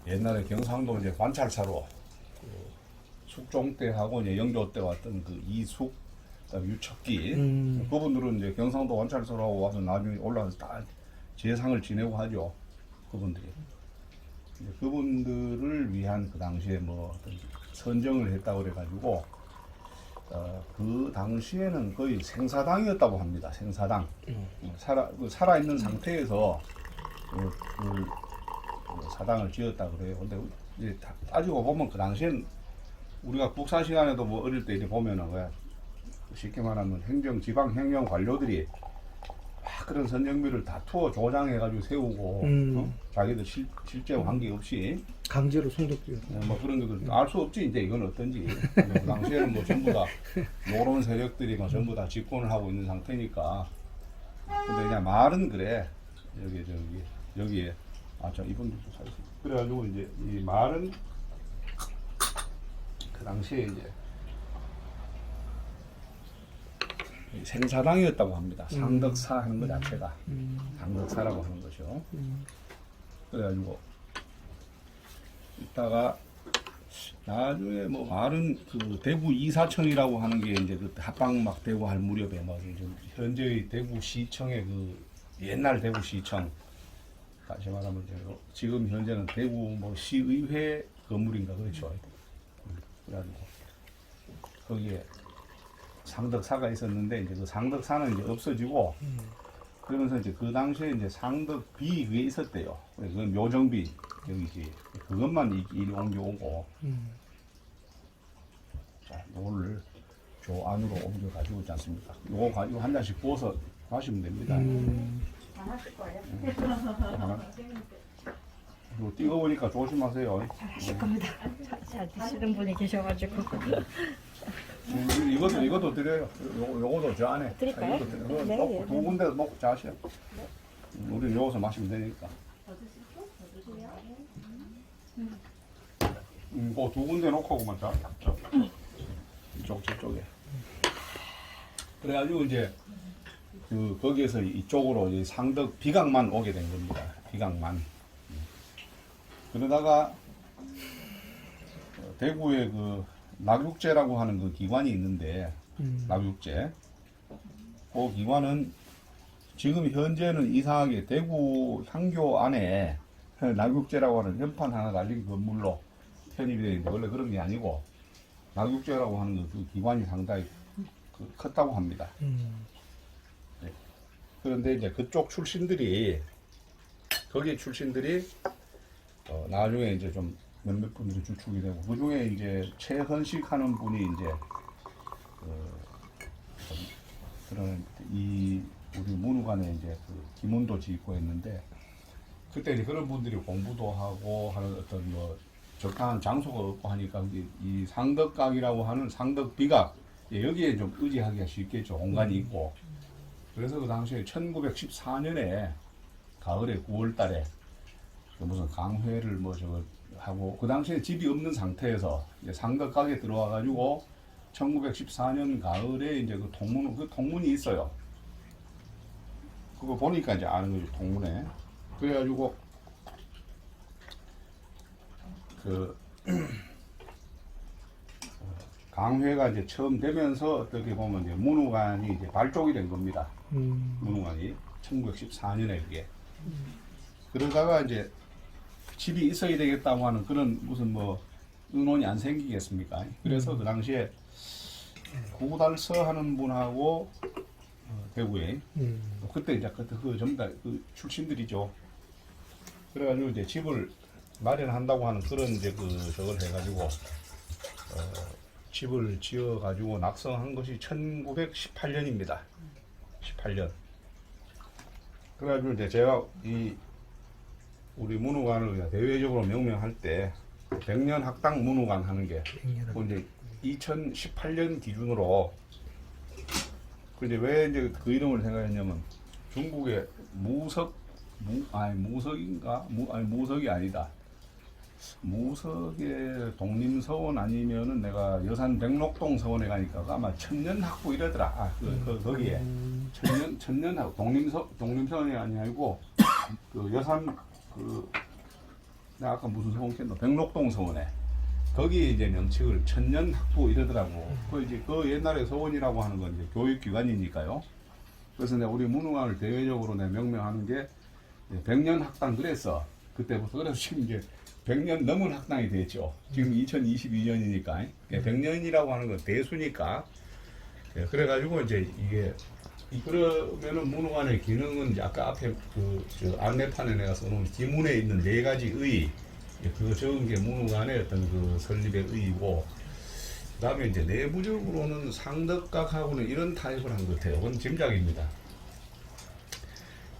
옛날에 경상도 이제 관찰사로 그 숙종 때하고 이제 영조 때 왔던 그 이숙, 그다음에 유척기 그분들은 이제 경상도 관찰사로 와서 나중에 올라와서 다 제상을 지내고 하죠. 그분들이. 이제 그분들을 위한 그 당시에 뭐 어떤 선정을 했다고 그래가지고 그 당시에는 거의 생사당이었다고 합니다. 생사당. 살아있는 상태에서 그 사당을 지었다 그래요. 근데 이제 따지고 보면 그 당시엔 우리가 국사 시간에도 뭐 어릴 때 이제 보면은 왜 쉽게 말하면 행정, 지방 행정 관료들이 막 그런 선정비를 다투어 조장해가지고 세우고 자기들 실제 관계없이 강제로 송독비요. 뭐 그런 것들 알 수 없지 이제 이건 어떤지. 그 당시에는 뭐 전부 다 노론 세력들이 뭐 전부 다 집권을 하고 있는 상태니까. 근데 그냥 말은 그래. 여기에 저 이분들도 살 수. 그래가지고 이제 이 말은 그 당시에 이제 생사당이었다고 합니다. 상덕사 하는 것 자체가 상덕사라고 하는 거죠. 그래가지고 이따가 나중에 뭐 말은 그 대구 이사청이라고 하는 게 이제 그 합방막 되고 할 무렵에 뭐 현재의 대구시청의 그 옛날 대구시청 다시 말하면 이제 지금 현재는 대구 뭐 시의회 건물인가 그렇죠. 그래가지고 거기에 상덕사가 있었는데 이제 그 상덕사는 이제 없어지고 그러면서 이제 그 당시에 이제 상덕비 그게 있었대요. 그건 묘정비 여기지. 그것만 이리 옮겨오고. 자, 요거를 저 안으로 옮겨 가지고 있지 않습니까? 요거 가지고 한 잔씩 부어서 마시면 됩니다. 안 하실 거예요? 이거 뜨거우니까 조심하세요. 하실 겁니다. 잘 드시는 분이 계셔가지고. 이것도 드려요. 요거도 저 안에. 드릴까요? 이것도 드려요. 네, 놓고 네. 두 군데 놓고 자시요. 우리 여기서 마시면 되니까. 그두 군데 놓고 그만 자. 저쪽에. 그래가지고 이제 거기에서 이쪽으로 이제 상덕 비강만 오게 된 겁니다. 비강만. 그러다가 대구에 그 낙육제라고 하는 그 기관이 있는데 낙육제 그 기관은 지금 현재는 이상하게 대구 향교 안에 낙육제라고 하는 현판 하나 달린 건물로 편입이 되어 있는데 원래 그런 게 아니고 낙육제라고 하는 그 기관이 상당히 컸다고 합니다. 네. 그런데 이제 그쪽 출신들이 거기 출신들이 나중에 이제 좀 몇몇 분들이 주축이 되고 그 중에 이제 최헌식 하는 분이 이제 그런 이 우리 문후관에 이제 그 기문도 짓고 했는데 그때 이제 그런 분들이 공부도 하고 하는 어떤 뭐 적당한 장소가 없고 하니까 이 상덕각이라고 하는 상덕비각 여기에 좀 의지하기가 쉽겠죠. 공간이 있고 그래서 그 당시에 1914년에 가을에 9월달에 무슨 강회를 뭐 저거 하고 그 당시에 집이 없는 상태에서 이제 상덕각에 들어와 가지고 1914년 가을에 이제 그 통문이 있어요. 그거 보니까 이제 아는 거죠. 통문에. 그래가지고 그 강회가 이제 처음 되면서 어떻게 보면 이제 문후관이 이제 발족이 된 겁니다. 문후관이 1914년에 그게. 그러다가 이제 집이 있어야 되겠다고 하는 그런 무슨 뭐 의논이 안 생기겠습니까? 그래서 그 당시에 구달서 하는 분하고 대구에 그때 이제 그 전부 다 그 출신들이죠. 그래가지고 이제 집을 마련한다고 하는 그런 이제 저걸 해가지고 집을 지어가지고 낙성한 것이 1918년입니다. 18년. 그래가지고 이제 제가 우리 문후관을 대외적으로 명명할 때 백년 학당 문후관 하는 게 이제 2018년 기준으로 근데 왜 이제 그 이름을 생각했냐면 중국의 무석이 아니다. 무석의 독림서원 아니면은 내가 여산 백록동 서원에 가니까 아마 천년학부 이러더라. 거기에 천년학부 독림서원이 아니고 그 여산 내가 아까 무슨 서원 켰노? 백록동 서원에 거기 이제 명칭을 천년학부 이러더라고. 그 이제 그 옛날에 서원이라고 하는 건 이제 교육기관이니까요. 그래서 내가 우리 문흥관을 대외적으로 내가 명명하는 게 백년학당 그랬어. 그때부터. 그래서 지금 이제 100년 넘은 학당이 됐죠. 지금 2022년이니까. 100년이라고 하는 건 대수니까. 그래가지고 이제 이게 그러면은 문흥관의 기능은 이제 아까 앞에 저 안내판에 내가 써놓은 지문에 있는 4가지 의, 그거 적은 게 문흥관의 어떤 그 설립의 의의고, 그 다음에 이제 내부적으로는 상덕각하고는 이런 타입을 한 것 같아요. 그건 짐작입니다.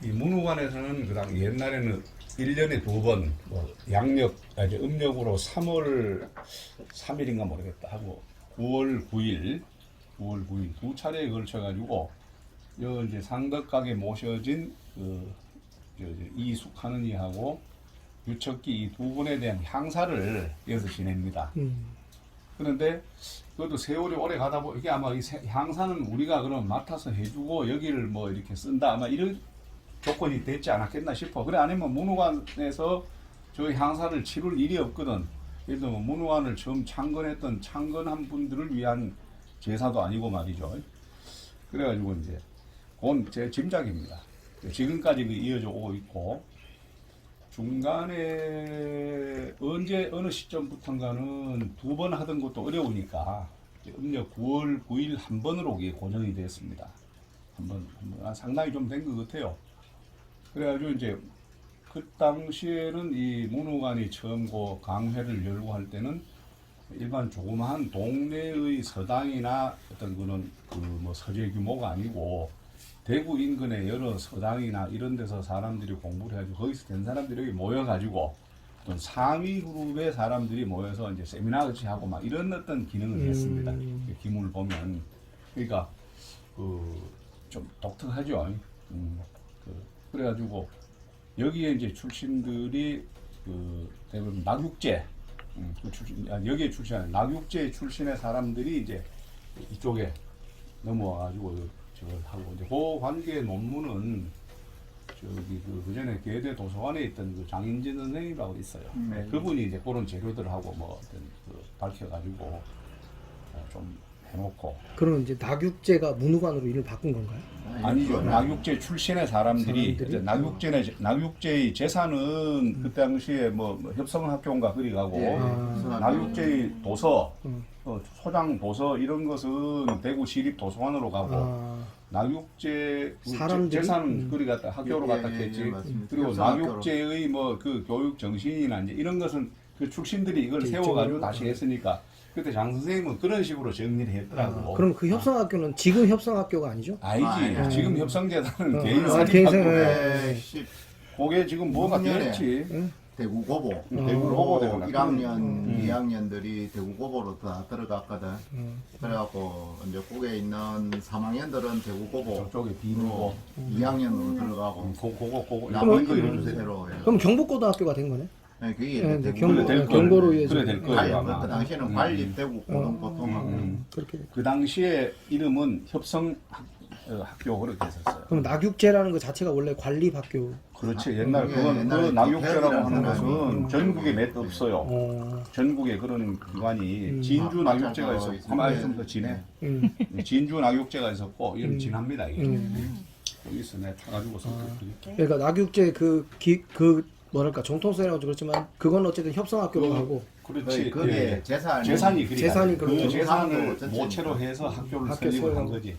이 문흥관에서는 그다음 옛날에는 1년에 2번, 뭐 양력, 이제 음력으로 3월 3일인가 모르겠다 하고 9월 9일 두 차례에 걸쳐가지고 여 이제 상덕각에 모셔진 이숙하는 이하고 유척기 이 두 분에 대한 향사를 여기서 지냅니다. 그런데 그것도 세월이 오래 가다 보니 이게 아마 이 향사는 우리가 그럼 맡아서 해주고 여기를 뭐 이렇게 쓴다 아마 이런 조건이 됐지 않았겠나 싶어. 그래 아니면 문흥관에서 저 향사를 치룰 일이 없거든. 예를 들면 문흥관을 처음 창건했던 창건한 분들을 위한 제사도 아니고 말이죠. 그래가지고 이제 그건 제 짐작입니다. 지금까지 이어져 오고 있고 중간에 언제 어느 시점부터인가는 2번 하던 것도 어려우니까 음력 9월 9일 한 번으로 이게 고정이 됐습니다. 한 번, 상당히 좀 된 것 같아요. 그래가지고 이제 그 당시에는 이 문흥관이 처음 그 강회를 열고 할 때는 일반 조그마한 동네의 서당이나 어떤 거는 그 뭐 서재 규모가 아니고 대구 인근의 여러 서당이나 이런 데서 사람들이 공부를 해가지고 거기서 된 사람들이 여기 모여가지고 어떤 상위 그룹의 사람들이 모여서 이제 세미나 같이 하고 막 이런 어떤 기능을 했습니다. 기문을 보면 그러니까 좀 독특하죠. 그래가지고 여기에 이제 출신들이 대부분 낙육제 여기에 출신 낙육제 출신의 사람들이 이제 이쪽에 넘어와가지고 저걸 하고 이제 그 관계 논문은 저기 그 전에 계대 도서관에 있던 그 장인진 선생님이라고 있어요. 그분이 이제 그런 재료들하고 뭐 어떤 밝혀가지고 좀 해놓고. 그럼 이제 낙육제가 문후관으로 이름을 바꾼 건가요? 아니죠. 낙육제 출신의 사람들이 낙육제의 재산은 그 당시에 뭐 협성학교인가 그리 가고 낙육제의 도서, 소장 도서 이런 것은 대구 시립 도서관으로 가고 낙육제 재산은 그리 갔다 학교로 갔다 했지. 그리고 낙육제의 뭐 그 교육 정신이나 이제 이런 것은 그 출신들이 이걸 세워가지고 다시 했으니까. 그때 장 선생님은 그런 식으로 정리를 했더라고. 그럼 그 협성학교는 지금 협성학교가 아니죠? 아니지. 지금 협성재단은 개인 사립학교에 그게 지금 뭐가 됐지? 대구 고보. 대구 고보대가 1학년, 2학년들이 대구 고보로 다 들어갔거든. 그래갖고 이제 거기에 있는 3학년들은 대구 고보. 저쪽에 비누고 2학년으로 들어가고. 그거 남은 이거 거는 새로. 그럼 경북고등학교가 된 거네? 네, 그게 경고로 이어져. 그래 될 거예요. 아마. 그 당시에는 관립되고 고등고등학교. 그렇게. 그 당시에 이름은 협성 학교 그렇게 했었어요. 그럼 낙육제라는 거 자체가 원래 관립학교. 그렇지. 옛날 예, 그건 옛날에 그 낙육제라고 하는 사람이 것은 전국에 몇 없어요. 전국에 그런 기관이 진주 낙육제가 있었고, 가만히 좀 더 진해. 진주 낙육제가 있었고, 이런 진합니다 이게. 여기서 내가 타가지고 그러니까 낙육제 그 뭐랄까 정통성이라고 그렇지만 그건 어쨌든 협성학교로 가고. 그렇지. 그게 재산이 재산이 그 그렇죠. 재산을 모체로 해서 학교를 설립을 한 거지.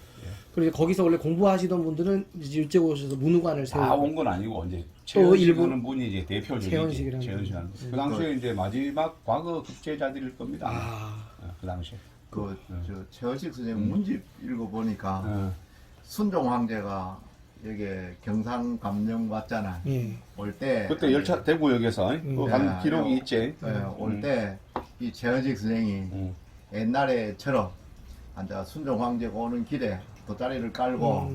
그리고 거기서 원래 공부하시던 분들은 이제 일제 오셔서 문후관을 세우고. 다 온 건 아니고 이제 또 최현식 일부 하는 분이 이제 대표적이지. 최현식이라는 분. 그 당시에 이제 마지막 과거 급제자들일 겁니다. 그 당시에. 최현식 선생님 문집 읽어보니까 순종 황제가 여기 경상 감령 왔잖아. 올 때 그때 열차 대구역에서 간 기록이 있지. 올 때 이 최현식 선생이 옛날에처럼 앉아 순종 황제가 오는 길에 돗자리를 깔고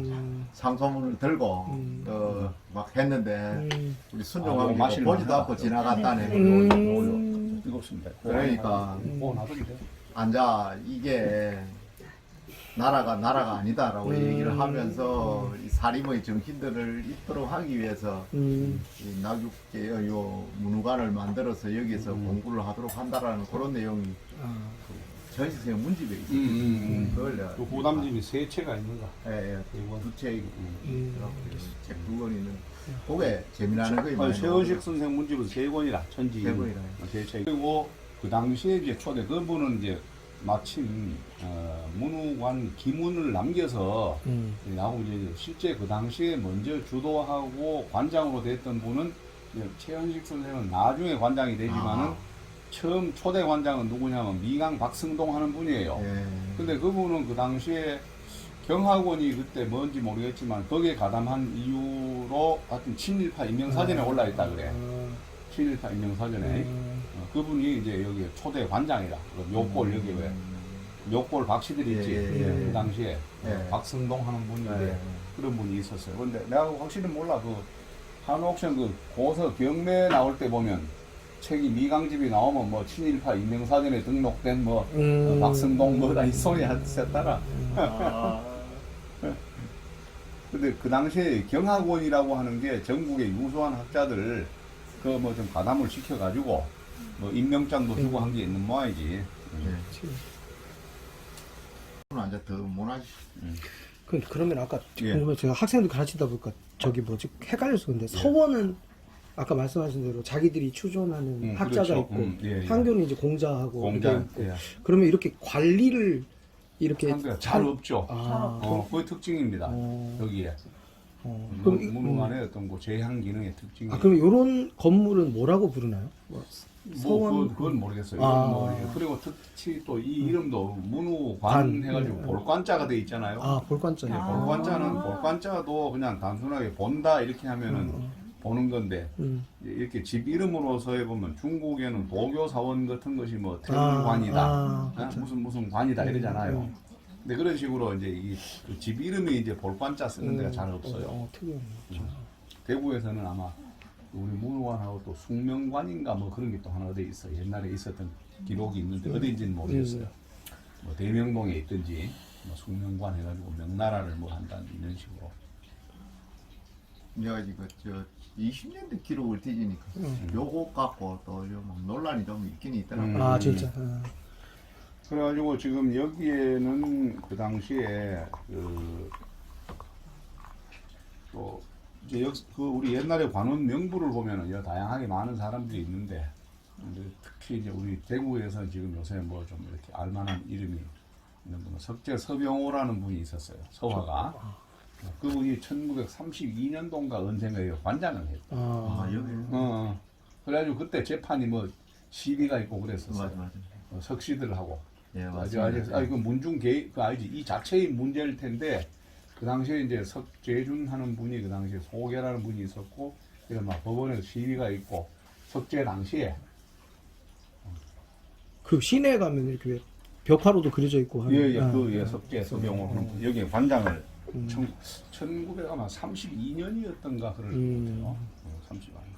상소문을 들고 막 했는데 우리 순종 황제가 보지도 않고 지나갔다네. 뜨겁습니다. 그러니까 앉아 이게 나라가 아니다라고 얘기를 하면서 음. 이 사림의 정신들을 잇도록 하기 위해서 이 낙육제의 요 문후관을 만들어서 여기서 공부를 하도록 한다라는 그런 내용이 아, 전시생 문집에 있어요. 그걸 내가 그 고담집이 세 채가 있는가? 예, 이건. 두 책, 책 두 권 있는. 그게 재미나는 거이 많이 최원식 선생 문집은 세 권이라 천지. 세 권이라. 세 책. 그리고 그 당시에 이제 초대 그분은 이제 마침 문후관 기문을 남겨서 나오고 이제 실제 그 당시에 먼저 주도하고 관장으로 됐던 분은 이제 최현식 선생은 나중에 관장이 되지만은 처음 초대 관장은 누구냐면 미강 박승동 하는 분이에요. 예. 근데 그분은 그 당시에 경학원이 그때 뭔지 모르겠지만 거기에 가담한 이유로 하여튼 친일파 인명사전에 올라있다 그래. 친일파 인명사전에. 그분이 이제 여기 초대 관장이라. 묘골 여기 왜 묘골 박씨들 있지. 그 당시에 박승동 하는 분인데 그런 분이 있었어요. 근데 내가 확실히 몰라. 그 한옥션 그 고서 경매 나올 때 보면 책이 미강집이 나오면 뭐 친일파 인명사전에 등록된 뭐 박승동 뭐다 이 소리 하셨다라. 근데 그 당시에 경학원이라고 하는 게 전국의 유수한 학자들 그 뭐 좀 가담을 시켜가지고 뭐 임명장도 주고 한 게 있는 모양이지. 이제 더 문화 그러면 아까 예. 궁금해 제가 학생들 가르치다 보니까 저기 뭐지 헷갈려서 근데 서원은 아까 말씀하신 대로 자기들이 추존하는 학자가 그렇죠. 있고 예, 예. 향교는 이제 공자하고 공자. 이렇게 있고 예. 그러면 이렇게 관리를 이렇게 상대가 잘 없죠. 아, 그게 특징입니다. 여기에 그럼 이- 문후관의 어떤 그 제향 기능의 특징이. 그럼 이런 건물은 뭐라고 부르나요? 뭐, 그건 모르겠어요. 아. 이건 모르겠어요. 그리고 특히 또 이 이름도 문후관 관. 해가지고 볼관자가 돼 있잖아요. 아 볼관자네. 볼관자는 볼관자도 그냥 단순하게 본다 이렇게 하면은 보는 건데 이렇게 집 이름으로서 해보면 중국에는 도교 사원 같은 것이 뭐 태릉관이다, 그렇죠. 무슨 관이다 이러잖아요. 근데 그런 식으로 이제 그 집 이름이 이제 볼관자 쓰는 데가 잘 없어요. 특이하네. 대구에서는 아마 우리 문후관하고 또 숙명관인가 뭐 그런 게 또 하나 어디 있어. 옛날에 있었던 기록이 있는데 어디인지는 모르겠어요. 뭐 대명동에 있든지 뭐 숙명관 해가지고 명나라를 뭐 한다는 이런 식으로. 내가 지금 저 20년대 기록을 뒤지니까 요거 갖고 또 막 논란이 좀 있긴 있더라고요. 아 진짜. 그래가지고 지금 여기에는 그 당시에 또 이제 그 우리 옛날에 관원 명부를 보면은 여러 다양하게 많은 사람들이 있는데 특히 이제 우리 대구에서 지금 요새 뭐 좀 이렇게 알만한 이름이 있는 분은 석재 서병호라는 분이 있었어요. 서화가. 그분이 1932년도인가 언젠가에 관장을 했다. 여기. 그래가지고 그때 재판이 뭐 시비가 있고 그랬었어요. 맞아. 석시들하고. 예, 그 맞습니다. 문중 개, 그 알지? 이 자체의 문제일 텐데, 그 당시에 이제 석재준 하는 분이 그 당시에 소계라는 분이 있었고, 그래서 막 법원에서 시위가 있고, 석재 당시에. 그 시내에 가면 이렇게 왜 벽화로도 그려져 있고 하는. 석재, 서병호. 여기에 관장을 1932년이었던가 그럴 것 같아요. 30년.